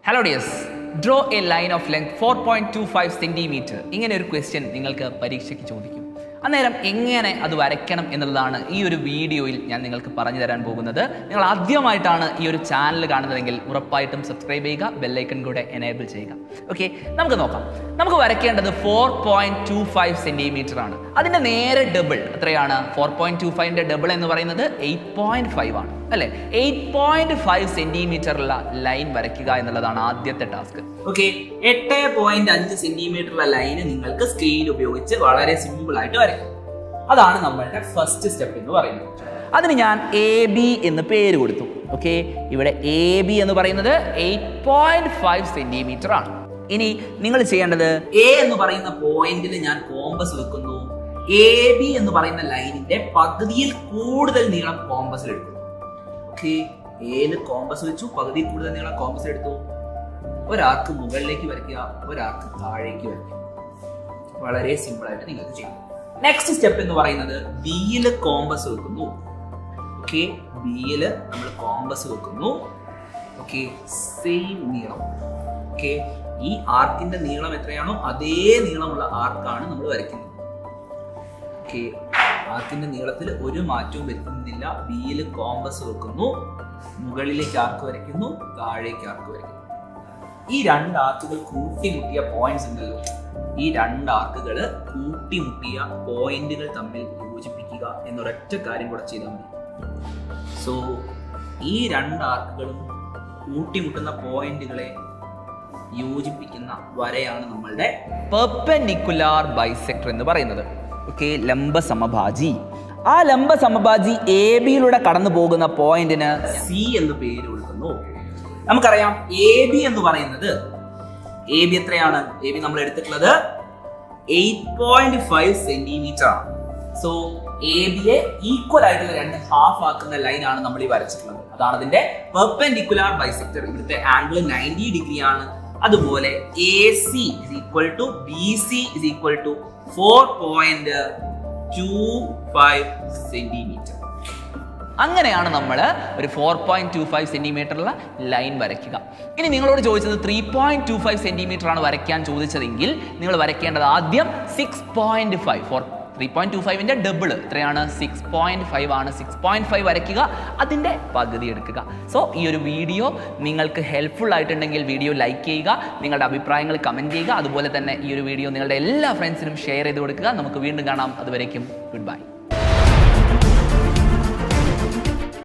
Hello dears, draw a line of length 4.25 centimetre. ഇങ്ങനെ ഒരു question നിങ്ങൾക്ക് പരീക്ഷയ്ക്ക് ചോദിക്കും. അന്നേരം എങ്ങനെ അത് വരയ്ക്കണം എന്നുള്ളതാണ് ഈ ഒരു വീഡിയോയിൽ ഞാൻ നിങ്ങൾക്ക് പറഞ്ഞു തരാൻ പോകുന്നത്. നിങ്ങൾ ആദ്യമായിട്ടാണ് ഈ ഒരു ചാനൽ കാണുന്നതെങ്കിൽ ഉറപ്പായിട്ടും സബ്സ്ക്രൈബ് ചെയ്യുക, ബെല്ലൈക്കൺ കൂടെ എനേബിൾ ചെയ്യുക. ഓക്കെ, നമുക്ക് നോക്കാം. നമുക്ക് വരയ്ക്കേണ്ടത് 4.25 സെൻറ്റിമീറ്റർ ആണ്. അതിൻ്റെ നേരെ ഡബിൾ എത്രയാണ്? 4.25ൻ്റെ ഡബിൾ എന്ന് പറയുന്നത് 8.5 ആണ് അല്ലേ? 8.5 സെൻറ്റിമീറ്ററുള്ള ലൈൻ വരയ്ക്കുക എന്നുള്ളതാണ് ആദ്യത്തെ ടാസ്ക്. ഓക്കെ, 8.5 സെൻറ്റിമീറ്ററുള്ള ലൈന് നിങ്ങൾക്ക് സ്കെയിൽ ഉപയോഗിച്ച് വളരെ സിമ്പിൾ ആയിട്ട് വരയ്ക്കാം. അതാണ് നമ്മളുടെ ഫസ്റ്റ് സ്റ്റെപ്പ് എന്ന് പറയുന്നത്. അതിന് ഞാൻ AB എന്ന് പേര് കൊടുത്തു. ഓക്കെ, ഇവിടെ AB എന്ന് പറയുന്നത് 8.5 സെൻറ്റിമീറ്റർ ആണ്. ഇനി നിങ്ങൾ ചെയ്യേണ്ടത് A എന്ന് പറയുന്ന പോയിന്റിൽ ഞാൻ കോമ്പസ് വെക്കുന്നു. AB എന്ന് പറയുന്ന ലൈനിന്റെ പകുതിയിൽ കൂടുതൽ നീളം കോമ്പസിൽ എടുക്കുന്നു. ഓക്കെ, Aയിൽ കോമ്പസ് വെച്ചു, പകുതിയിൽ കൂടുതൽ നീളം കോമ്പസ് എടുത്തു. ഒരാൾക്ക് മുകളിലേക്ക് വരയ്ക്കുക, ഒരാൾക്ക് താഴേക്ക് വരയ്ക്കുക. വളരെ സിമ്പിൾ ആയിട്ട് നിങ്ങൾക്ക് ചെയ്യാം. നെക്സ്റ്റ് സ്റ്റെപ്പ് എന്ന് പറയുന്നത് ബിയിൽ കോമ്പസ് വെക്കുന്നു. ഓക്കെ, ബിയിൽ നമ്മൾ കോമ്പസ് വെക്കുന്നു. ഓക്കെ, സെയിം നീളം. ഓക്കെ, ഈ ആർക്കിന്റെ നീളം എത്രയാണോ അതേ നീളമുള്ള ആർക്കാണ് നമ്മൾ വരയ്ക്കുന്നത്. ഓക്കെ, ആർക്കിന്റെ നീളത്തിൽ ഒരു മാറ്റവും വരുത്തുന്നില്ല. ബിയിൽ കോമ്പസ് വെക്കുന്നു, മുകളിലേക്ക് ആർക്ക് വരയ്ക്കുന്നു, താഴേക്ക് ആർക്ക് വരയ്ക്കുന്നു. ഈ രണ്ട് ആർക്കുകൾ കൂട്ടിമുട്ടിയ പോയിന്റ്സ് ഉണ്ടല്ലോ, ഈ രണ്ട് ആർക്കുകൾ കൂട്ടിമുട്ടിയ പോയിന്റുകൾ തമ്മിൽ യോജിപ്പിക്കുക എന്നൊരൊറ്റ കാര്യം കൂടെ ചെയ്താൽ മതി. സോ ഈ രണ്ട് ആർക്കുകളും കൂട്ടിമുട്ടുന്ന പോയിന്റുകളെ യോജിപ്പിക്കുന്ന വരയാണ് നമ്മളുടെ പെർപെൻഡിക്കുലാർ ബൈസെക്ടർ എന്ന് പറയുന്നത്. ഓക്കെ, ലംബ സമഭാജി. ആ ലംബ സമഭാജി AB-യിലൂടെ കടന്നു പോകുന്ന പോയിന്റിന് C എന്ന് പേര് കൊടുക്കുന്നു. നമുക്കറിയാം AB എന്ന് പറയുന്നത്, AB എത്രയാണ്? AB നമ്മൾ എടുത്തിട്ടുള്ളത് 8.5 സെന്റിമീറ്റർ ആണ്. സോ AB-യെ ഈക്വൽ ആയിട്ടുള്ള രണ്ട് ഹാഫ് ആക്കുന്ന ലൈൻ ആണ് നമ്മൾ ഈ വരച്ചിട്ടുള്ളത്. അതാണ് അതിന്റെ പെർപെൻഡിക്കുലാർ ബൈസെക്ടർ. ഇവിടുത്തെ ആംഗിൾ 90 ഡിഗ്രി ആണ്. അതുപോലെ AC is equal to BC is equal to 4.25 centimetre. അങ്ങനെയാണ് നമ്മൾ ഒരു 4.25 സെന്റിമീറ്ററുള്ള ലൈൻ വരയ്ക്കുക. ഇനി നിങ്ങളോട് ചോദിച്ചത് 3.25 സെന്റിമീറ്റർ ആണ് വരയ്ക്കാൻ ചോദിച്ചതെങ്കിൽ നിങ്ങൾ വരയ്ക്കേണ്ടത് ആദ്യം 6.5. 3.25ന്റെ ഡബിൾ എത്രയാണ്? 6.5 ആണ്. 6.5 വരയ്ക്കുക, അതിൻ്റെ പകുതി എടുക്കുക. സോ ഈ ഒരു വീഡിയോ നിങ്ങൾക്ക് ഹെൽപ്ഫുൾ ആയിട്ടുണ്ടെങ്കിൽ വീഡിയോ ലൈക്ക് ചെയ്യുക, നിങ്ങളുടെ അഭിപ്രായങ്ങൾ കമൻറ്റ് ചെയ്യുക. അതുപോലെ തന്നെ ഈ ഒരു വീഡിയോ നിങ്ങളുടെ എല്ലാ ഫ്രണ്ട്സിനും ഷെയർ ചെയ്ത് കൊടുക്കുക. നമുക്ക് വീണ്ടും കാണാം. അതുവരേക്കും ഗുഡ് ബൈ.